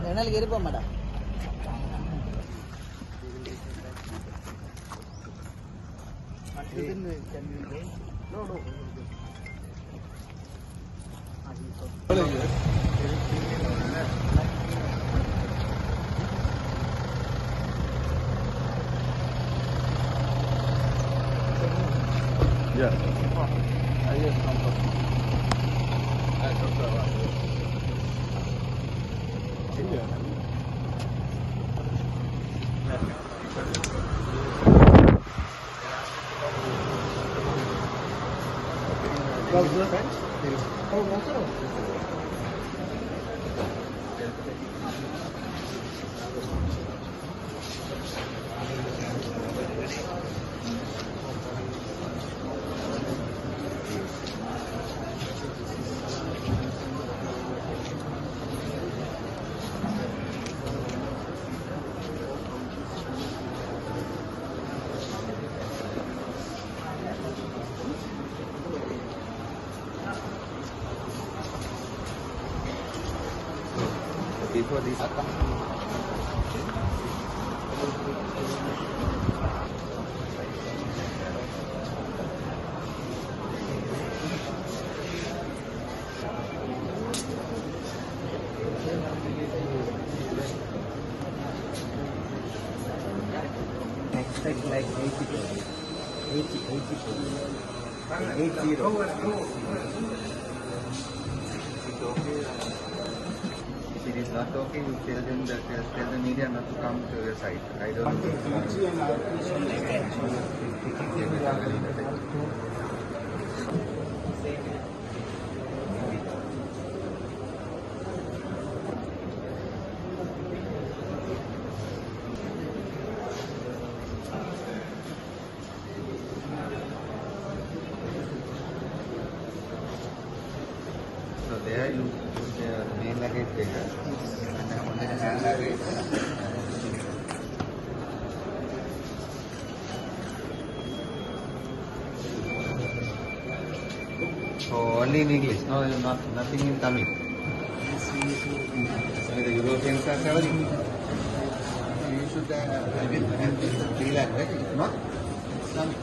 ജനൽ കയറി പോകാൻ മാട്ടാ. Yeah. Before this expect like 80. If it is not okay, you tell them that tell the media not to come to your site. I don't So there you put the main luggage there and only the hand luggage. So only in English, no, nothing in Tamil. So the Europeans are traveling. You should have this free language, if not Islamic.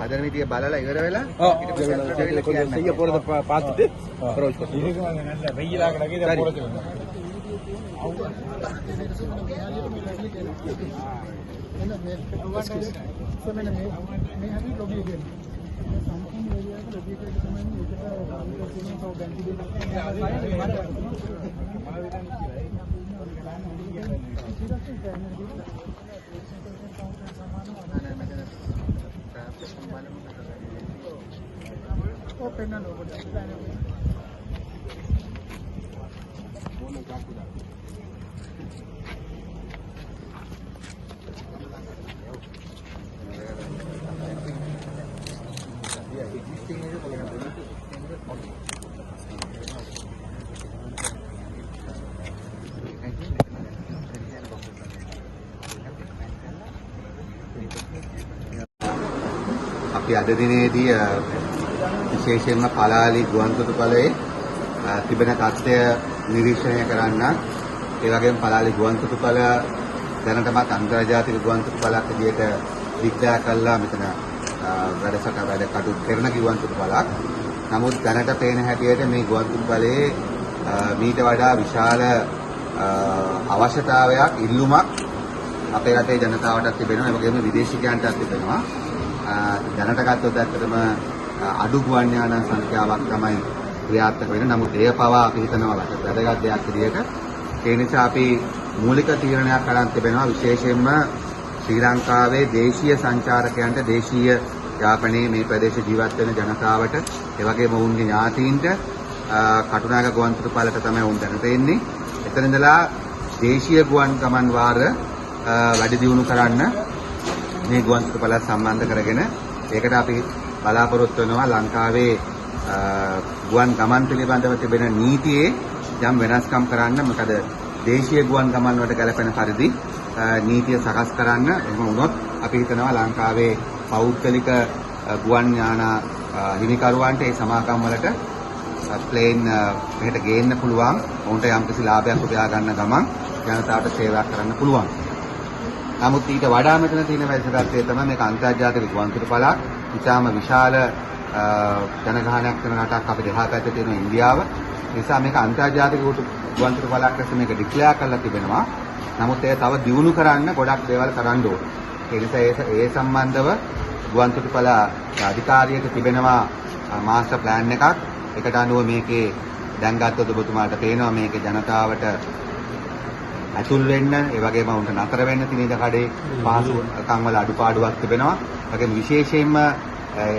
අදර්මිතිය බලලා ඉවර වෙලා செய்ய போறத பார்த்துட்டு approach பண்ணுங்க. இதுக்கு நல்ல வெயிலா கிடக்கு இத போட சொல்லுங்க. අපි අද දිනේදී විශේෂයෙන්ම පලාලි ගුවන්තොටුපළේ තිබෙන තත්ත්වය නිරීක්ෂණය කරන්න ඒ වගේම පලාලි ගුවන්තොටුපළ දැනටමත් අන්තර්ජාතික ගුවන්තොටුපළක් විදිහට විග්‍රහ කළා මෙතන වැඩ කටයුතු කරන ගුවන්තොටුපළක්. නමුත් දැනට පේන හැටියට මේ ගුවන්තොටුපළේ මීට වඩා විශාල අවශ්‍යතාවයක් ඉල්ලුමක් අපේ රටේ ජනතාවටත් තිබෙනවා. ඒ වගේම විදේශිකයන්ටත් තිබෙනවා. දැනට ගත්තොත් ඇත්තටම අඩු ගුවන් යාන සංඛ්‍යාවක් තමයි ක්‍රියාත්මක වෙන්නේ. නමුත් එය පවා අපි හිතනවා වැදගත් දෙයක් විදිහට. ඒ නිසා අපි මූලික තීරණයක් අරන් තිබෙනවා විශේෂයෙන්ම ශ්‍රී ලංකාවේ දේශීය සංචාරකයන්ට දේශීය යාපනයේ මේ ප්‍රදේශ ජීවත් වෙන ජනතාවට ඒ වගේම ඔවුන්ගේ ඥාතීන්ට කටුනායක ගුවන්තොටුපළට තමයි ඔවුන් දැනට එන්නේ. එතන ඉඳලා දේශීය ගුවන් ගමන් වාර වැඩි දියුණු කරන්න මේ ගුවන්තොටුපළ සම්බන්ධ කරගෙන ඒකට අපි බලාපොරොත්තු වෙනවා ලංකාවේ ගුවන් ගමන් පිළිබඳව තිබෙන නීතියේ යම් වෙනස්කම් කරන්න. මොකද දේශීය ගුවන් ගමන් වලට ගැලපෙන පරිදි නීතිය සකස් කරන්න. එහෙම වුණොත් අපි හිතනවා ලංකාවේ පෞද්ගලික ගුවන් යාන හිමිකරුවන්ට ඒ සමාගම් වලට ප්ලේන් මෙහෙට ගේන්න පුළුවන්. ඔවුන්ට යම්කිසි ලාභයක් උපයා ගන්න ගමන් ජනතාවට සේවා කරන්න පුළුවන්. නමුත් ඊට වඩා මෙතන තියෙන වැදගත්කම තමයි මේක අන්තර්ජාතික ගුවන්තොටුපළක්. ඉතාම විශාල ජනගහනයක් වෙන රටක් අපේ දෙහා පැත්තේ තියෙන ඉන්දියාව. ඒ නිසා මේක අන්තර්ජාතික ගුවන්තොටුපළක් ලෙස මේක ඩික්ලෙයාර් කරලා තිබෙනවා. නමුත් ඒක තව දියුණු කරන්න ගොඩක් දේවල් කරන්න ඕනේ. ඒ නිසා ඒ සම්බන්ධව ගුවන්තොටුපළ අධිකාරියට තිබෙනවා මාස්ටර් ප්ලෑන් එකක්. ඒකට අනුව මේකේ දැන් ගත්තොත් ඔබතුමාට පේනවා මේකේ ජනතාවට අතුල් වෙන්න ඒ වගේම උන්ට නතර වෙන්න තියෙන කඩේ පහසුකම් වල අඩුපාඩුවක් තිබෙනවා. ඒ වගේම විශේෂයෙන්ම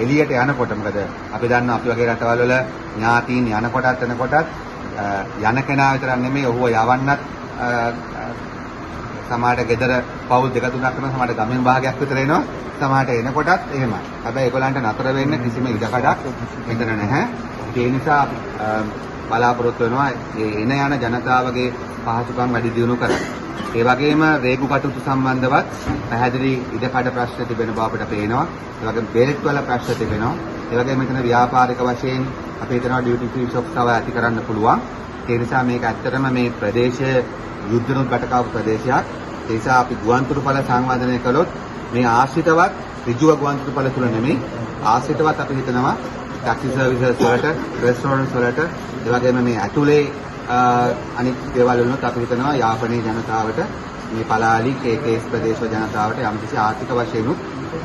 එළියට යනකොට මොකද අපි දන්නවා අපි වගේ රටවල් වල ඥාතීන් යනකොටත් එනකොටත් යන කෙනා විතරක් නෙමෙයි ඔහුව යවන්නත් සමහරට ගෙදර පවුල් දෙක තුනක් කරන සමහරට ගමෙන් භාගයක් විතර එනවා. සමහරට එනකොටත් එහෙමයි. හැබැයි ඒගොල්ලන්ට නතර වෙන්න කිසිම ඉඩකඩක් මෙතන නැහැ. ඒ නිසා බලාපොරොත්තු වෙනවා එන යන ජනතාවගේ පහසුකම් වැඩි දියුණු කරන්න. ඒ වගේම රේගු කටයුතු සම්බන්ධවත් පැහැදිලි ඉඩකඩ ප්‍රශ්න තිබෙන බව අපිට පේනවා. ඒ වගේම බෙහෙත් වල ප්‍රශ්න තිබෙනවා. ඒ වගේම මෙතන ව්‍යාපාරික වශයෙන් අපි හිතනවා ඩියුටි ෆ්‍රී ෂොප් තව ඇති කරන්න පුළුවන්. ඒ නිසා මේක ඇත්තටම මේ ප්‍රදේශය යුද්ධනුත් බටකාපු ප්‍රදේශයක්. ඒ නිසා අපි ගුවන්තොටුපළ සංවර්ධනය කළොත් මේ ආශ්‍රිතවත් ඍජුව ගුවන්තොටුපළ තුල නෙමෙයි ආශ්‍රිතවත් අපි හිතනවා ටැක්සි සර්විසස් වලට, රෙස්ටෝරන්ට්ස් වලට, ඒ වගේම මේ ඇතුලේ අනිත් දේවල් වලත් අපි හිතනවා යාපනයේ ජනතාවට මේ පලාලි කේකේස් ප්‍රදේශ ජනතාවට යම්කිසි ආර්ථික වශයෙන්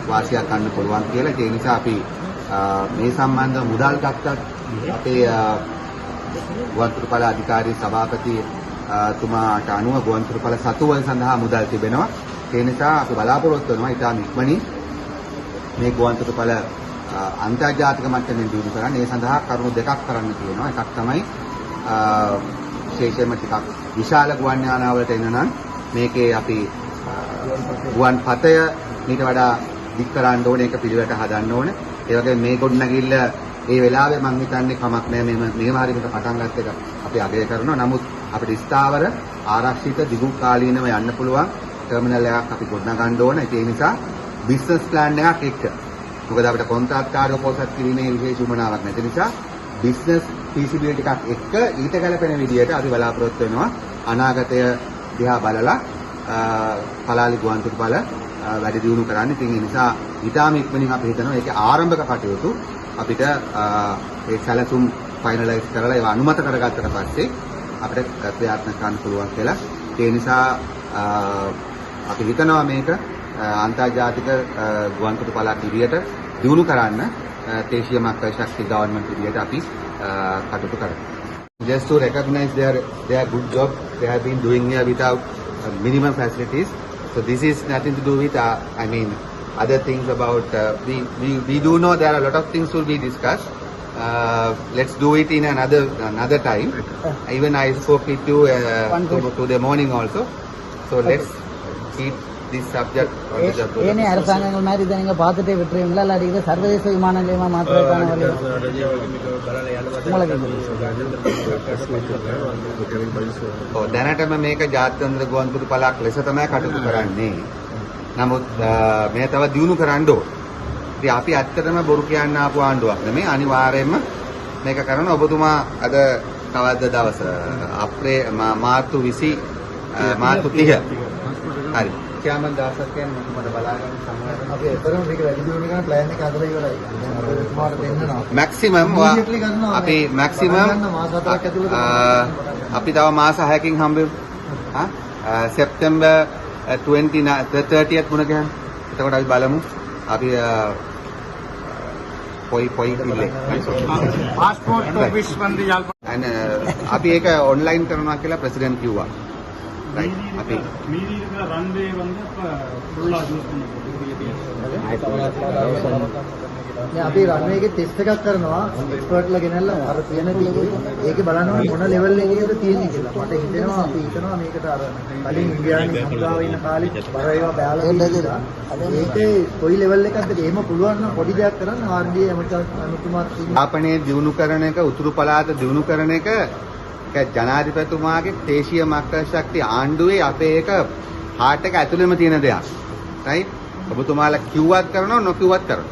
වාසියක් ගන්න පුළුවන් කියලා. ඒ නිසා අපි මේ සම්බන්ධව මුදල් ගත්තත් අපේ ගුවන්තොටුපළ අධිකාරී සභාපති තුමාට අනුව ගුවන්තොටුපළ සතුවල් සඳහා මුදල් තිබෙනවා. ඒ නිසා අපි බලාපොරොත්තු වෙනවා ඉතාම ඉක්මනින් මේ ගුවන්තොටුපළ අන්තර්ජාතික මට්ටමින් දියුණු කරන්න. ඒ සඳහා කරුණු දෙකක් කරන්න තියෙනවා. එකක් තමයි විශේෂයෙන්ම ටිකක් විශාල ගුවන් යානාවලට එන නම් මේකේ අපි ගුවන් පතය ඊට වඩා දික් කරන්න ඕනේ, ඒක පිළිවෙලට හදන්න ඕනේ. ඒ වගේම මේ ගොඩනැගිල්ල ඒ වෙලාවේ මම හිතන්නේ කමක් නැහැ, මෙහෙම හරි මේක පටන් ගත්ත එක අපි අගය කරනවා. නමුත් අපිට ස්ථාවර ආරක්ෂිත දිගු කාලීනව යන්න පුළුවන් ටර්මිනල් එකක් අපි ගොඩනගන්න ඕනේ. ඒ නිසා බිස්නස් ප්ලෑන් එකක් එක්ක, මොකද අපිට කොන්ත්‍රාත්කාරව පොසත් කිරීමේ විශේෂ උමනාවක් නැති නිසා බිස්නස් ෆීසිබිලිටි එකක් එක්ක ඊට ගැලපෙන විදිහට අපි බලාපොරොත්තු වෙනවා අනාගතය දිහා බලලා පලාලි ගුවන්තොටුපළ වැඩි දියුණු කරන්න. ඉතින් ඒ නිසා ඊටාම ඉක්මනින් අපි හිතනවා ඒකේ ආරම්භක කටයුතු අපිට ඒ සැලසුම් ෆයිනලයිස් කරලා ඒවා අනුමත කරගත්තට පස්සේ අපිට ක්‍රියාත්මක කරන්න පුළුවන් කියලා. ඒ නිසා අපි හිතනවා මේක අන්තර්ජාතික ගුවන්තොටුපළක් විදියට දියුණු කරන්න දේශීය මක්කල් ශක්ති ගවර්න්මන්ට් විදියට අපි කටයුතු කරනවා. Just to recognize their good job they have been doing here without minimum facilities. So this is nothing to do with other things about we do know there are a lot of things will be discussed. Let's do it in another time. Even I spoke with you to the morning also. So let's keep this subject on the agenda. ஏனே அரசாங்கங்கள் மாதிரி இதை நீங்க பார்த்துட்டே விட்டுருவீங்களா, இல்லாட்டி இது சர்வதேச விமான நிலையமா மாத்திரக்கான வழி දැනටම මේක ජාත්‍යන්තර ගුවන්තොටුපළක් ලෙස තමයි කටයුතු කරන්නේ. නමුත් මේ තව දියුණු කරන්න ඕන. ඉතින් අපි ඇත්තටම බොරු කියන්න ආපු ආණ්ඩුවක් නෙමෙයි. අනිවාර්යයෙන්ම මේක කරන ඔබතුමා අද කවද්ද දවස මාර්තු 20 මාර්තු 30 හරි. ක්‍යාමන් දාසක් කියන්නේ මට බලාගන්න සමහර අපි එතරම් මේක වැඩි දියුණු කරන ප්ලෑන් එක හදලා ඉවරයි. දැන් අපේ තුමාට දෙන්නවා. මැක්සිමම් අපි මැක්සිමම් මාස 4ක් ඇතුළත අපි තව මාස 6කින් හම්බෙමු. සෙප්තැම්බර් 30th මුණ ගැහුම්. එතකොට අපි බලමු අපි පොයි ඉල්ලේ. පාස්පෝර්ට් ඔෆිස් වන්දි යාල්පන. අපි ඒක ඔන්ලයින් කරනවා කියලා ප්‍රෙසිඩන්ට් කිව්වා. right අපි மீதியிருக்கிற ரன்வே வந்து இப்போ ஃபுல்லாக யூஸ் பண்ண දැන් අපි රන්වේ එකේ ටෙස්ට් එකක් කරනවා එක්ස්පර්ට්ලා ගෙනල්ලා අර තියෙන ඒකේ බලන්න ඕනේ මොන ලෙවල් එකේද තියෙන්නේ කියලා. මට හිතෙනවා අපි හිතනවා මේකට අර කලින් ඉන්දියාවේ හම්බුවා ඉන්න කාලේ බර ඒවා බෑලා තියෙනවා. ඒකේ කොයි ලෙවල් එකක්ද එහෙම පුළුවන් නම් පොඩි දෙයක් කරන්න ආර්ඩී අමතුමාත් ආපනේ දිනු කරන එක, උතුරු පළාත දිනු කරන එක ජනාධිපතිතුමාගේ දේශීය මක්කල් ශක්තිය ආණ්ඩුවේ අපේ එක හાર્ට් එක ඇතුළෙම තියෙන දෙයක්. right? ඔබතුමාලා කිව්වත් කරනවා නොකිව්වත් කරනවා.